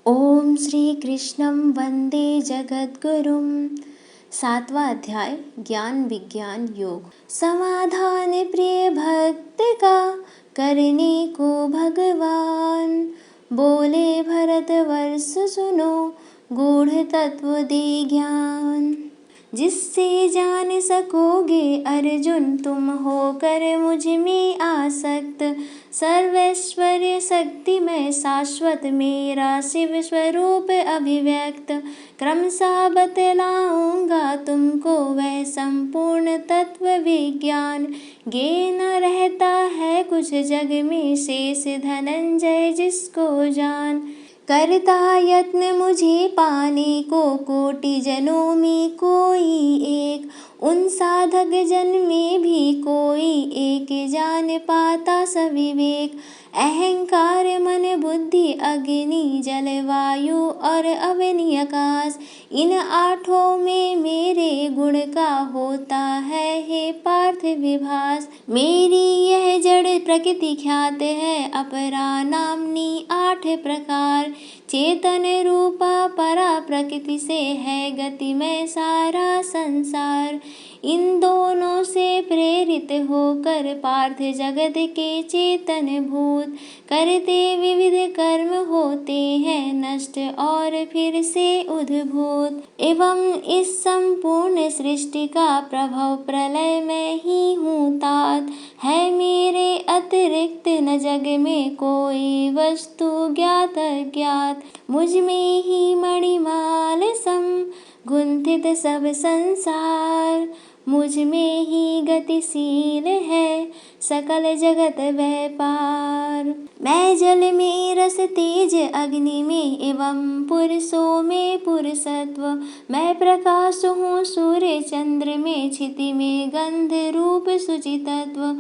ओम श्री कृष्णं वंदे जगद्गुरुं। 7वां अध्याय ज्ञान विज्ञान योग। समाधान प्रिय भक्त का करने को भगवान, बोले भरतवर्ष सुनो गूढ़ तत्व दे ज्ञान। जिससे जान सकोगे अर्जुन तुम होकर मुझ में आसक्त, सर्वैश्वर्य शक्ति में शाश्वत मेरा शिव स्वरूप अभिव्यक्त। क्रमशः बतलाऊंगा तुमको वह संपूर्ण तत्व विज्ञान। ज्ञे न रहता है कुछ जग में शेष धनंजय जिसको जान। करता यत्न मुझे पाने को कोटि जनों में कोई एक, उन साधक जन में भी कोई एक जान पाता सविवेक। अहंकार मन बुद्धि अग्नि जल वायु और अवनि आकाश, इन आठों में मेरे गुण का होता है हे पार्थ विभास। मेरी यह जड़ प्रकृति ख्यात है अपरा नामनी 8 प्रकार। चेतन रूपा परा प्रकृति से है गति में सारा संसार। इन दोनों से प्रेरित होकर पार्थ जगत के चेतन भूत, करते विविध कर्म होते हैं नष्ट और फिर से उद्भूत। एवं इस संपूर्ण सृष्टि का प्रभव प्रलय में ही हूँ तात, है मेरे अतिरिक्त न जग में कोई वस्तु ज्ञात अज्ञात। मुझ में ही मणिमाल सम गुंथित सब संसार, मुझ में ही गतिशील है सकल जगत व्यापार। मैं जल में रस तेज अग्नि में एवं पुरुषों में पुरुषत्व, मैं प्रकाश हूँ सूर्य चंद्र में क्षिति में गंध रूप शुचितत्व।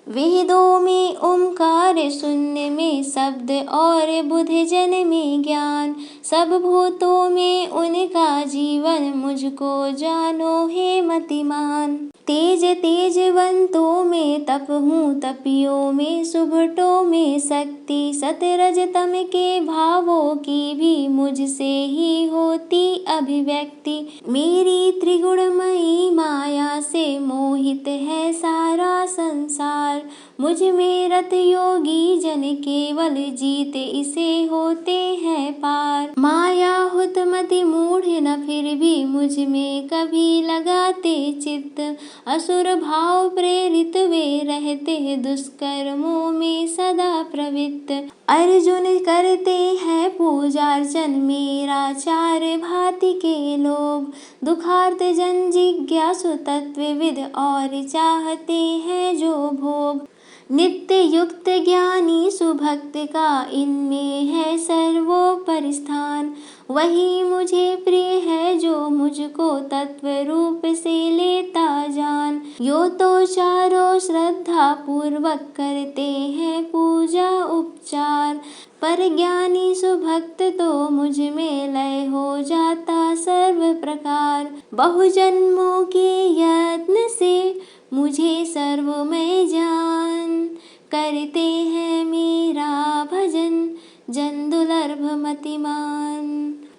वेदों में ओंकार शून्य में शब्द और बुध जन में ज्ञान, सब भूतों में उनका जीवन मुझको जानो हे मतिमान। तेज तेजवंतों में तप हूँ तपियों में सुभटों में शक्ति, सतरज तम के भावों की भी मुझसे ही होती अभिव्यक्ति। मेरी त्रिगुणमयी माया से मोहित है सारा संसार, मुझ में रत योगी जन केवल जीते इसे होते हैं पार। माया हुत मति मूढ़ न फिर भी मुझ में कभी लगाते चित्त, असुर भाव प्रेरित वे रहते दुष्कर्मों में सदा प्रवृत्त। अर्जुन करते हैं पूजार्चन मेरा चार भांति के लोग, दुखार्त जन जिज्ञासु तत्वविद और चाहते हैं जो भोग। नित्य युक्त ज्ञानी सुभक्त का इनमें है सर्वोपरि स्थान, वही मुझे प्रिय है जो मुझको तत्व रूप से लेता जान। यो तो चारों श्रद्धा पूर्वक करते हैं पूजा उपचार, पर ज्ञानी सुभक्त तो मुझ में लय हो जाता सर्व प्रकार। बहुजन्मों के यत्न से मुझे सर्वमय जान, करते हैं मेरा भजन जन दुर्लभ मतिमान।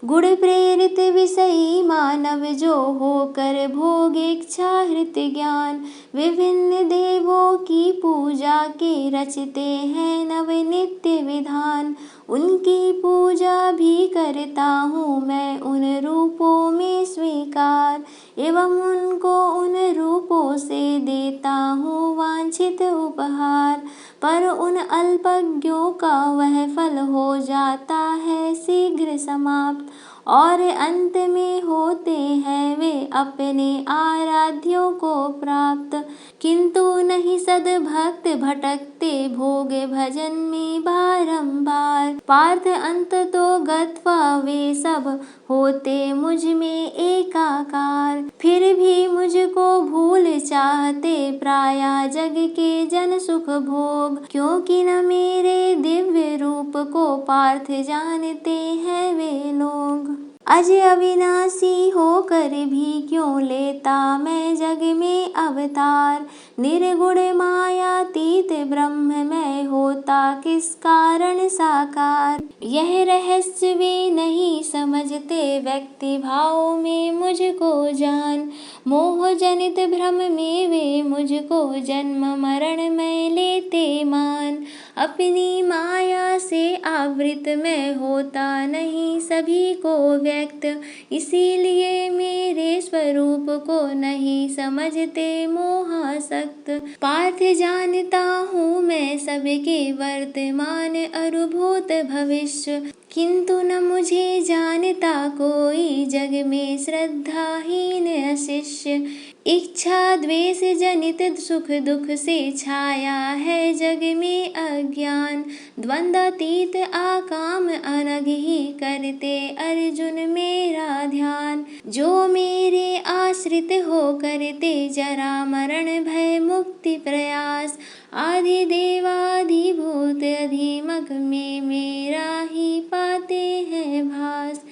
गुण प्रेरित विषयी मानव जो होकर भोग इच्छा हृत ज्ञान, विभिन्न देवों की पूजा के रचते हैं नव नित्य विधान। उनकी पूजा भी करता हूँ मैं उन रूपों में स्वीकार, एवं उनको उन रूपों से देता हूँ वांछित उपहार। पर उन अल्पज्ञों का वह फल हो जाता है शीघ्र समाप्त, और अंत में होते हैं वे अपने आराध्यों को प्राप्त। किंतु नहीं सद्भक्त भटकते भोग भजन में बारंबार, पार्थ अंत तो गत्वा वे सब होते मुझ में एकाकार। फिर भी मुझको भूल चाहते प्राया जग के जन सुख भोग, क्योंकि न मेरे दिव्य रूप को पार्थ जानते हैं वे लोग। अज अविनाशी होकर भी क्यों लेता मैं जग में अवतार, निर्गुण मायातीत ब्रह्म मैं होता किस कारण साकार। यह रहस्य वे नहीं समझते, व्यक्ति भाव में मुझको जान। मोह जनित भ्रम में वे मुझको जन्म मरण में लेते मान। अपनी माया से आवृत मैं होता नहीं सभी को व्यक्त, इसीलिए मेरे स्वरूप को नहीं समझते मोहासक्त। पार्थ जानता हूँ मैं सबके वर्तमान अनुभूत भविष्य, किंतु न मुझे जानता कोई जग में श्रद्धाहीन अशिष्य। इच्छा द्वेष जनित सुख दुख से छाया है जग में अज्ञान। द्वंद्वातीत आकाम अनग ही करते अर्जुन मेरा ध्यान। जो मेरे आश्रित हो करते जरा मरण भय मुक्ति प्रयास। आदि देवाधिभूत अधिमग में मेरा ही पाते हैं भास।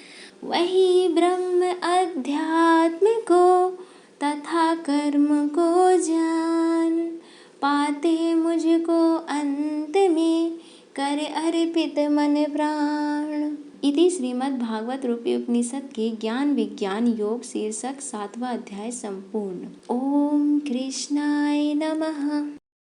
वही ब्रह्म अध्यात्म को तथा कर्म को जान। पाते मुझको अंत में कर अर्पित मन प्राण। इति श्रीमद्भागवत रूपी उपनिषद के ज्ञान विज्ञान योग शीर्षक 7वां अध्याय संपूर्ण। ओम कृष्णाय नमः।